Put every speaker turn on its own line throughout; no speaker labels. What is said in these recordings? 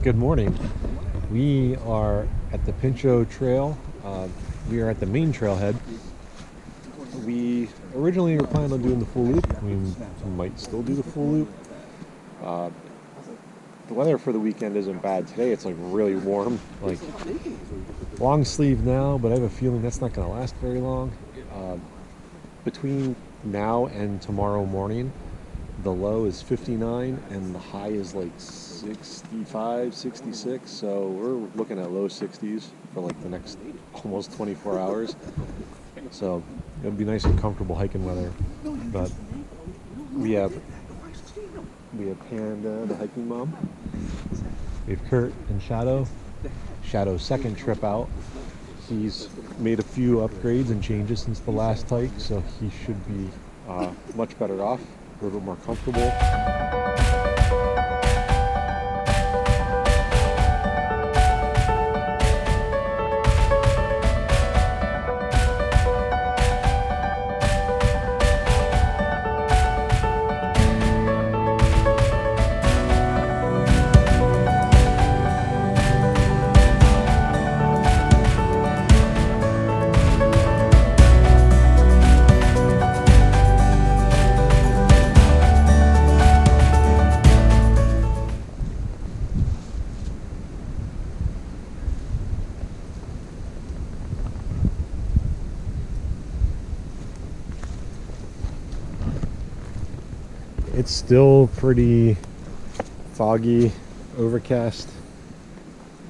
Good morning. We are at the Pinchot Trail. We are at the main trailhead. We originally were planning on doing the full loop. We might still do the full loop. The weather for the weekend isn't bad. Today it's like really warm, like long sleeve now, but I have a feeling that's not going to last very long. Between now and tomorrow morning, the low is 59 and the high is like 65, 66. So we're looking at low 60s for like the next almost 24 hours. So it'll be nice and comfortable hiking weather. But we have Panda, the hiking mom. We have Kurt and Shadoe. Shadoe's second trip out. He's made a few upgrades and changes since the last hike, so he should be much better off, a little bit more comfortable. It's still pretty foggy, overcast.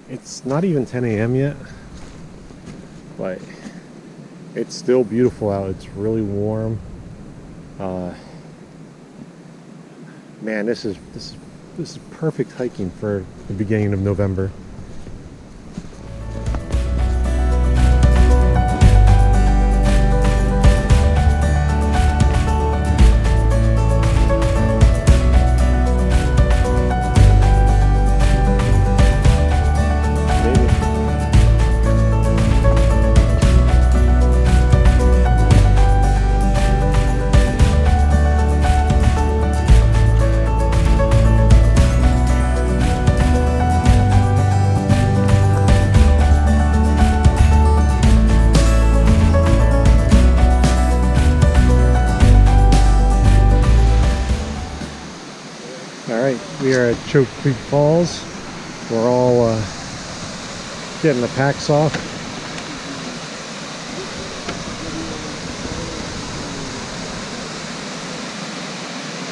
It's not even 10 a.m. yet, but it's still beautiful out. It's really warm. Man, this is perfect hiking for the beginning of November. We are at Choke Creek Falls. We're all getting the packs off.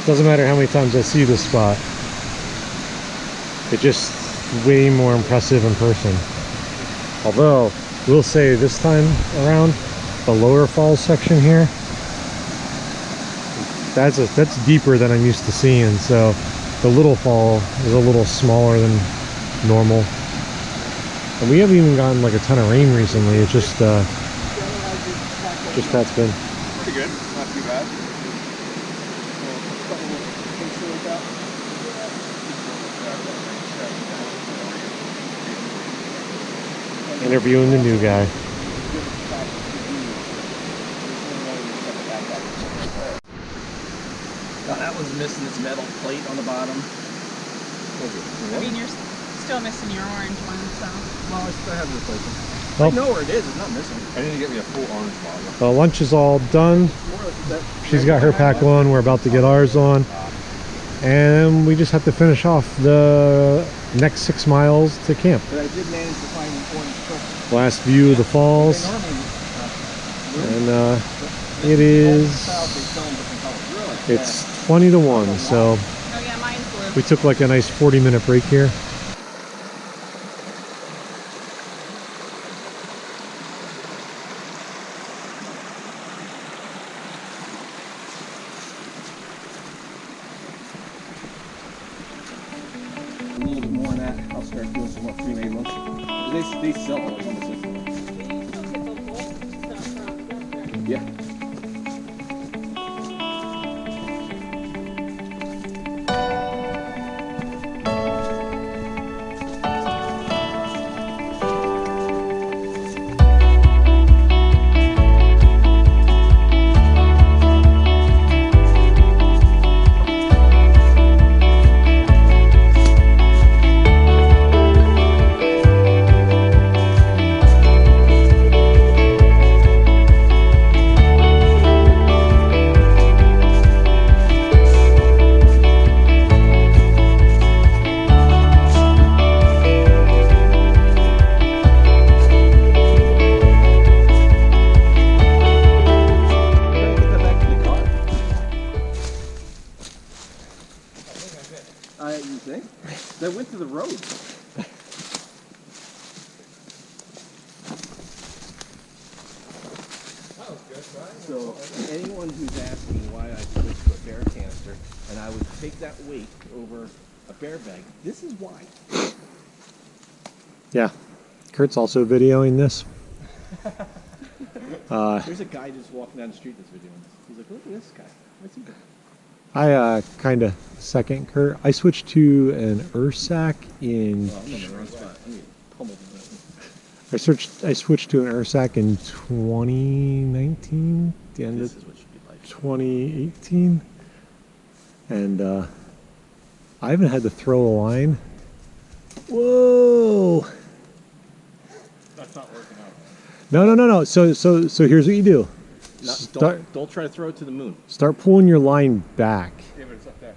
Doesn't matter how many times I see this spot. It's just way more impressive in person. Although, we'll say this time around, the lower falls section here, that's deeper than I'm used to seeing. So the little fall is a little smaller than normal. And we haven't even gotten like a ton of rain recently. It's just that's been
pretty good, not too bad.
Interviewing the new guy.
That one's missing its metal plate on the bottom.
I mean, you're still missing your orange one, so.
Well, I still have replacement.
Well,
I know where it is. It's not missing. I need to get me a full orange bottle.
Lunch is all done. She's got her pack on. We're about to get ours on. And we just have to finish off the next 6 miles to camp.
But I did manage to find an orange filter.
Last view of the falls. And it is... It's 20 to 1, so
Oh yeah, mine's blue.
we took like a nice 40-minute break here.
A little bit more than that. I'll start doing some more pre-made ones. They sell those on the system. Yeah. road. So anyone who's asking why I switched to a bear canister and I would take that weight over a bear bag, this is why.
Yeah. Kurt's also videoing this.
There's a guy just walking down the street that's videoing this. He's like, look at this guy. What's he doing?
I kind of second Kurt. I switched to an Ursac in.
Oh, I'm in the wrong spot. I'm getting pummeled.
I switched to an Ursac in 2019, the end
This
of
is what should be like.
2018, and I haven't had to throw a line. Whoa!
That's not working out.
No. So here's what you do.
Don't try to throw it to the moon.
Start pulling your line back.
Yeah, but it's up there.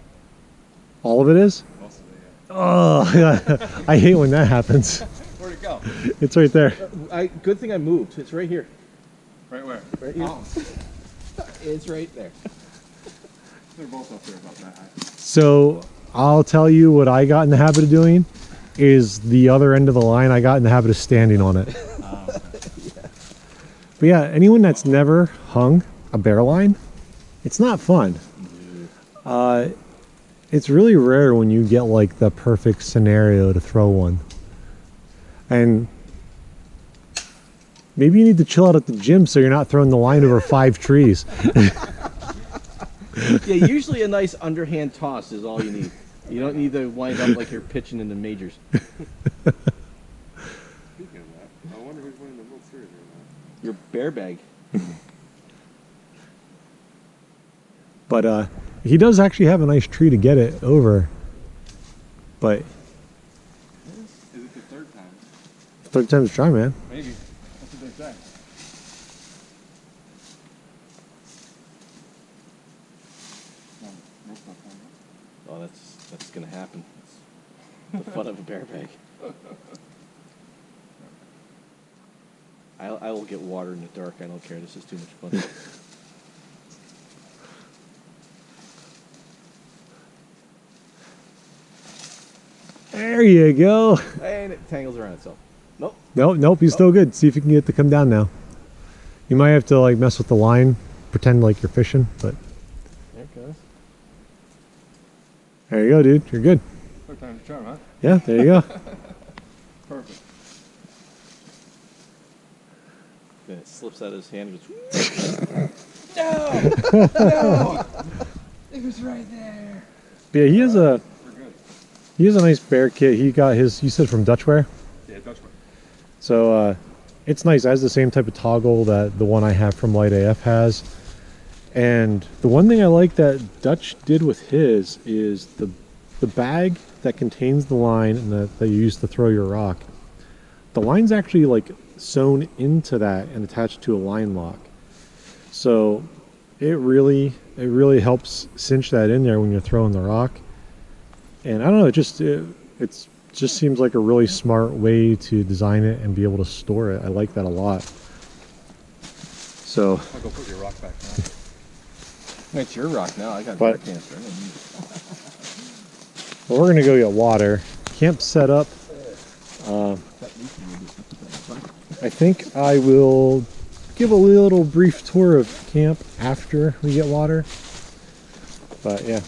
All of it is?
Most of it,
Oh, I hate when that happens.
Where'd it go?
It's right there.
Good thing I moved. It's right here.
Right where?
Right here.
Oh,
It's right there.
they're both up there about that high.
So I'll tell you what I got in the habit of doing is the other end of the line. I got in the habit of standing on it. But yeah, anyone that's never hung a bear line, it's not fun. It's really rare when you get like the perfect scenario to throw one. And maybe you need to chill out at the gym so you're not throwing the line over 5 trees.
Yeah, usually a nice underhand toss is all you need. You don't need to wind up like you're pitching in the majors.
Speaking of that, I wonder who's winning the World Series right now.
Your bear bag.
But he does actually have a nice tree to get it over. But
Is it the third time?
third time's a charm, man.
Maybe. That's what they say. No, no stuff on that.
Oh, that's gonna happen. It's the fun of a bear bag. I will get water in the dark. I don't care. This is too much fun.
There you go.
And it tangles around itself. Nope.
Nope, he's still good. See if you can get it to come down now. You might have to like mess with the line, pretend like you're fishing, but
There it goes.
there you go, dude. You're good.
Third time's a charm, huh?
Yeah, there you go.
Perfect.
Then it slips out of his hand and goes, no! It was right there.
But yeah, he has a
We're good.
nice bear kit. He got his, you said from Dutchware?
Yeah, Dutchman.
So it's nice. It has the same type of toggle that the one I have from Light AF has. And the one thing I like that Dutch did with his is the bag that contains the line and that you use to throw your rock. The line's actually like sewn into that and attached to a line lock. So it really helps cinch that in there when you're throwing the rock. And I don't know, it just seems like a really smart way to design it and be able to store it. I like that a lot. So
I'll go put your rock back now.
It's your rock now. I got
But-
bear cancer. I don't need it.
well, we're gonna go get water. Camp set up. I think I will give a little brief tour of camp after we get water. But yeah.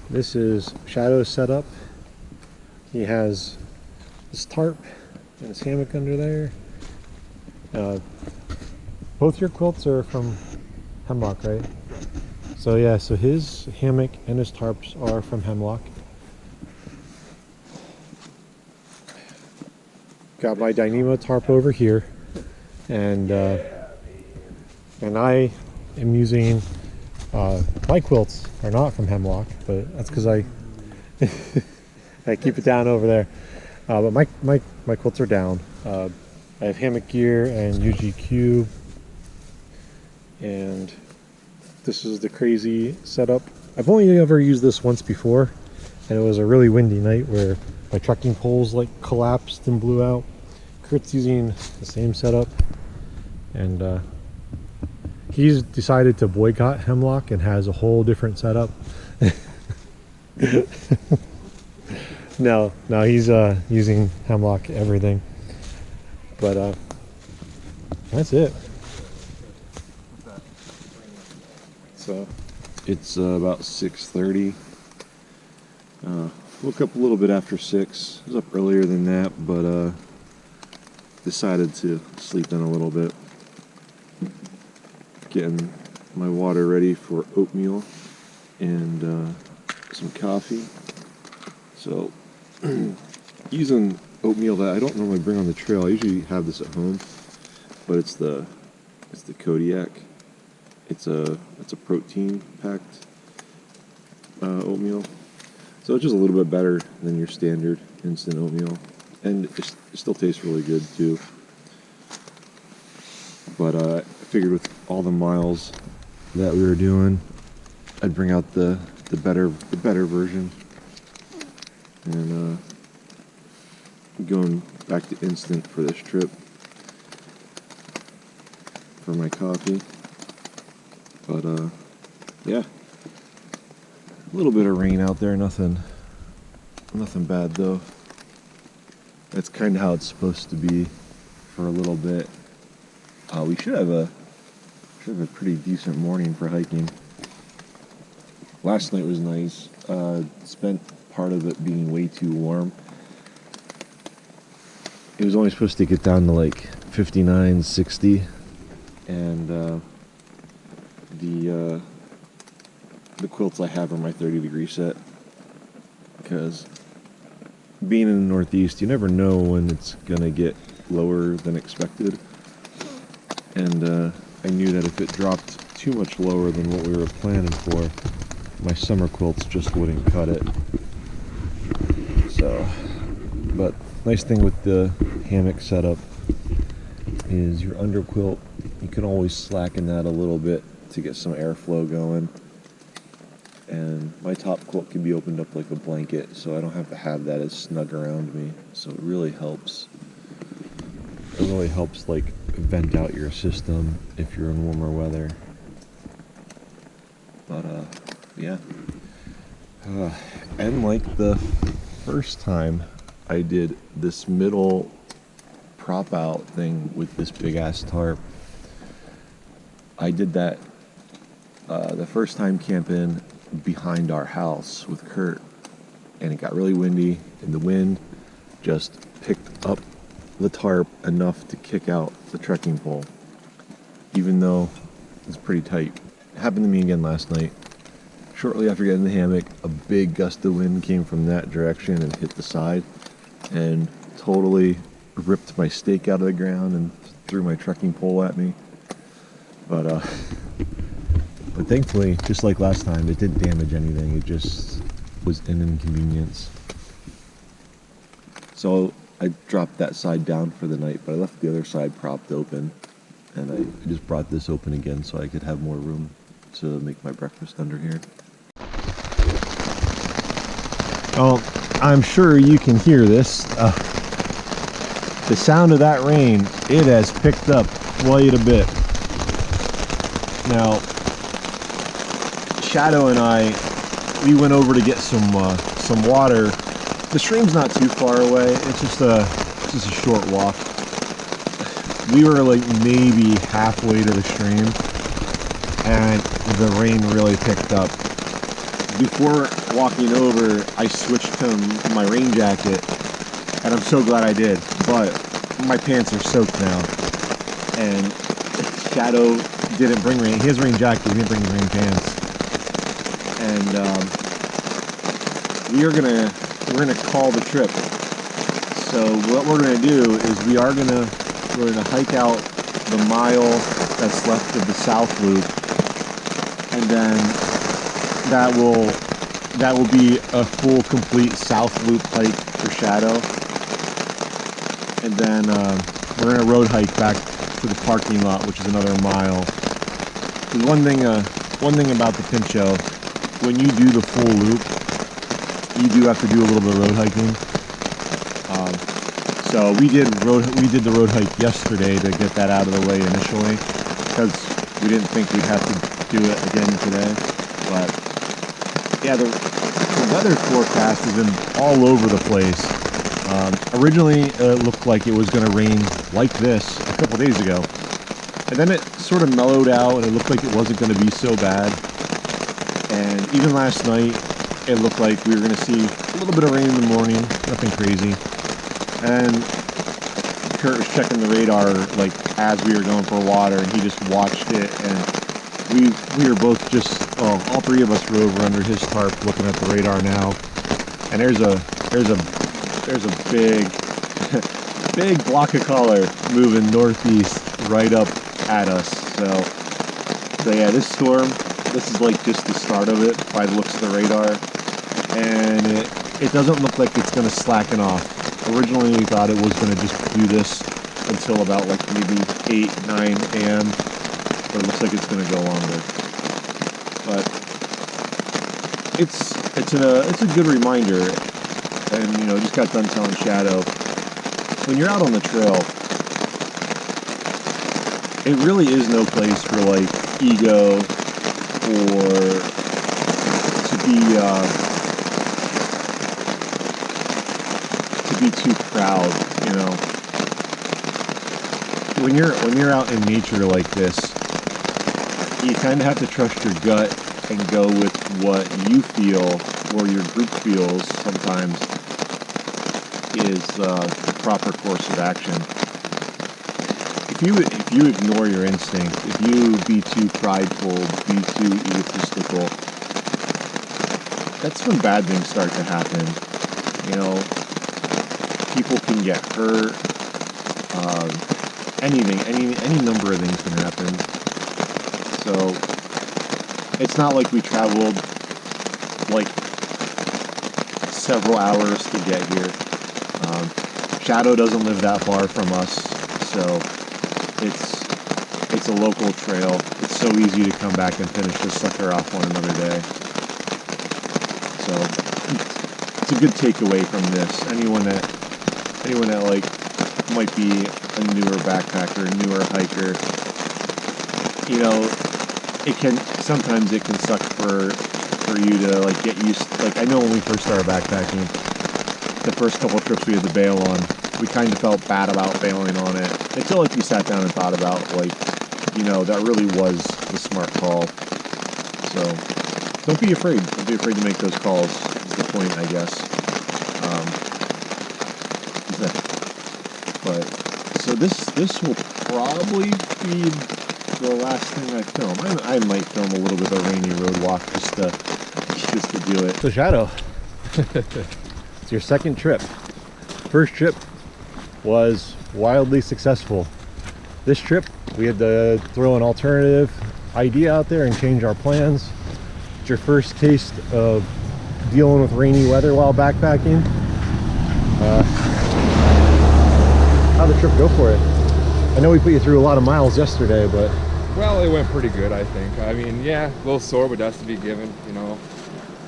This is Shadoe's setup. He has his tarp and his hammock under there. Both your quilts are from Hemlock, right? So yeah, so his hammock and his tarps are from Hemlock. Got my Dynamo tarp over here, and I am using my quilts are not from Hemlock, but that's because I I keep it down over there. But my quilts are down. I have hammock gear and UG cube, and this is the crazy setup. I've only ever used this once before, and it was a really windy night where my trekking poles like collapsed and blew out. Kurt's using the same setup, and he's decided to boycott Hemlock and has a whole different setup. No, he's using hemlock everything. But that's it. So it's about 6:30. Woke up a little bit after 6. I was up earlier than that, but decided to sleep in a little bit. Getting my water ready for oatmeal and some coffee. So using oatmeal that I don't normally bring on the trail. I usually have this at home, but it's the Kodiak. It's a protein packed oatmeal, so it's just a little bit better than your standard instant oatmeal, and it still tastes really good too. But I figured with all the miles that we were doing, I'd bring out the better version, and going back to instant for this trip for my coffee. But yeah, a little bit of rain out there, nothing bad though. That's kind of how it's supposed to be for a little bit. We should have a pretty decent morning for hiking. Last night was nice. Spent part of it being way too warm. It was only supposed to get down to like 59, 60, and the quilts I have are my 30-degree set, because being in the Northeast, you never know when it's gonna get lower than expected, and I knew that if it dropped too much lower than what we were planning for, my summer quilts just wouldn't cut it. So, but nice thing with the hammock setup is your under quilt, you can always slacken that a little bit to get some airflow going, and my top quilt can be opened up like a blanket, so I don't have to have that as snug around me. So it really helps. It really helps like vent out your system if you're in warmer weather. But yeah, and like the first time I did this middle prop out thing with this big ass tarp, I did that the first time camping behind our house with Kurt, and it got really windy, and the wind just picked up the tarp enough to kick out the trekking pole, even though it's pretty tight. It happened to me again last night. Shortly after getting in the hammock, a big gust of wind came from that direction and hit the side, and totally ripped my stake out of the ground and threw my trekking pole at me. But thankfully, just like last time, it didn't damage anything. It just was an inconvenience. So I dropped that side down for the night, but I left the other side propped open, and I just brought this open again so I could have more room to make my breakfast under here. Oh, I'm sure you can hear this. The sound of that rain, it has picked up quite a bit. Now, Shadoe and I, we went over to get some water. The stream's not too far away. It's just a short walk. We were like maybe halfway to the stream, and the rain really picked up. Before walking over, I switched to my rain jacket, and I'm so glad I did. But my pants are soaked now, and Shadoe didn't bring rain. His rain jacket, he didn't bring rain pants. And we're gonna call the trip. So what we're gonna do is we're gonna hike out the mile that's left of the South Loop, and then that will be a full complete South Loop hike for Shadoe. And then we're gonna road hike back to the parking lot, which is another mile. There's one thing about the Pinchot. When you do the full loop, you do have to do a little bit of road hiking. So we did the road hike yesterday to get that out of the way initially, because we didn't think we'd have to do it again today. But Yeah, the weather forecast has been all over the place. Originally, it looked like it was going to rain like this a couple days ago. And then it sort of mellowed out and it looked like it wasn't going to be so bad. And even last night, it looked like we were going to see a little bit of rain in the morning, nothing crazy. And Kurt was checking the radar like as we were going for water, and he just watched it, and we were both just, all three of us were over under his tarp looking at the radar now. And there's a big big block of color moving northeast right up at us. So yeah, this storm, this is like just the start of it by the looks of the radar, and it doesn't look like it's going to slacken off. Originally we thought it was going to just do this until about like maybe 8, 9 a.m. but it looks like it's going to go longer. But it's a good reminder. And you know, just got done telling Shadoe, when you're out on the trail, it really is no place for like ego or to be too proud, you know. When you're out in nature like this, you kind of have to trust your gut and go with what you feel or your group feels sometimes is the proper course of action. If you ignore your instinct, if you be too prideful, be too egotistical, that's when bad things start to happen. You know, people can get hurt. Any number of things can happen. So it's not like we traveled like several hours to get here. Shadoe doesn't live that far from us, so it's a local trail. It's so easy to come back and finish this sucker off on another day. So it's a good takeaway from this. Anyone that like might be a newer backpacker, newer hiker, you know, sometimes it can suck for you to like get used. Like, I know when we first started backpacking, the first couple of trips we had to bail on, we kind of felt bad about bailing on it until like we sat down and thought about, like, you know, that really was the smart call. So don't be afraid to make those calls is the point, I guess. But so this will probably be the last thing I film. I might film a little bit of a rainy road walk just to do it. So Shadoe, it's your second trip. First trip was wildly successful. This trip we had to throw an alternative idea out there and change our plans. It's your first taste of dealing with rainy weather while backpacking. How'd the trip go for you? I know we put you through a lot of miles yesterday, but...
Well, it went pretty good, I think. I mean, yeah, a little sore, but that's to be given, you know.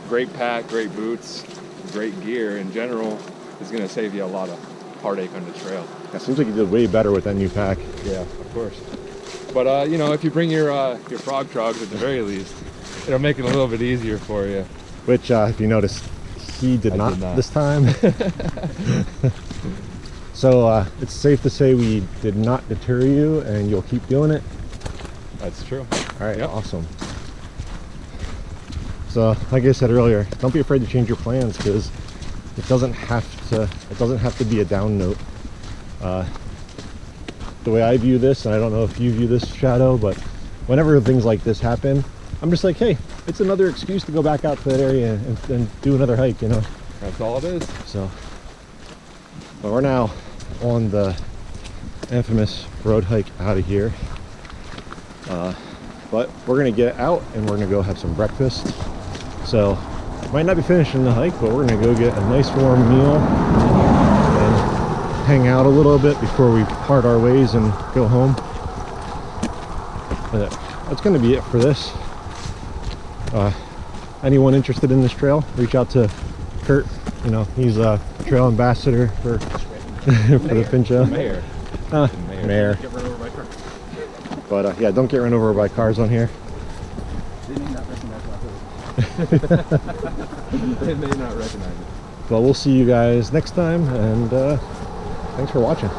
Great pack, great boots, great gear in general is going to save you a lot of heartache on the trail.
It seems like you did way better with that new pack.
Yeah, of course. But, you know, if you bring your frog trogs at the very least, it'll make it a little bit easier for you.
Which, if you noticed, he did not this time. So it's safe to say we did not deter you, and you'll keep doing it.
That's true.
All right, yep. Awesome. So, like I said earlier, don't be afraid to change your plans, because it doesn't have to be a down note. The way I view this, and I don't know if you view this, Shadoe, but whenever things like this happen, I'm just like, hey, it's another excuse to go back out to that area and do another hike, you know.
That's all it is.
So, but we're now on the infamous road hike out of here. But we're gonna get out and we're gonna go have some breakfast. So might not be finishing the hike, but we're gonna go get a nice warm meal and hang out a little bit before we part our ways and go home. But that's gonna be it for this. Anyone interested in this trail, reach out to Kurt. You know, he's a trail ambassador for the Pinchot.
Mayor.
Mayor.
Get run over by car.
But yeah, don't get run over by cars on here.
They may not recognize it.
Well, we'll see you guys next time, and thanks for watching.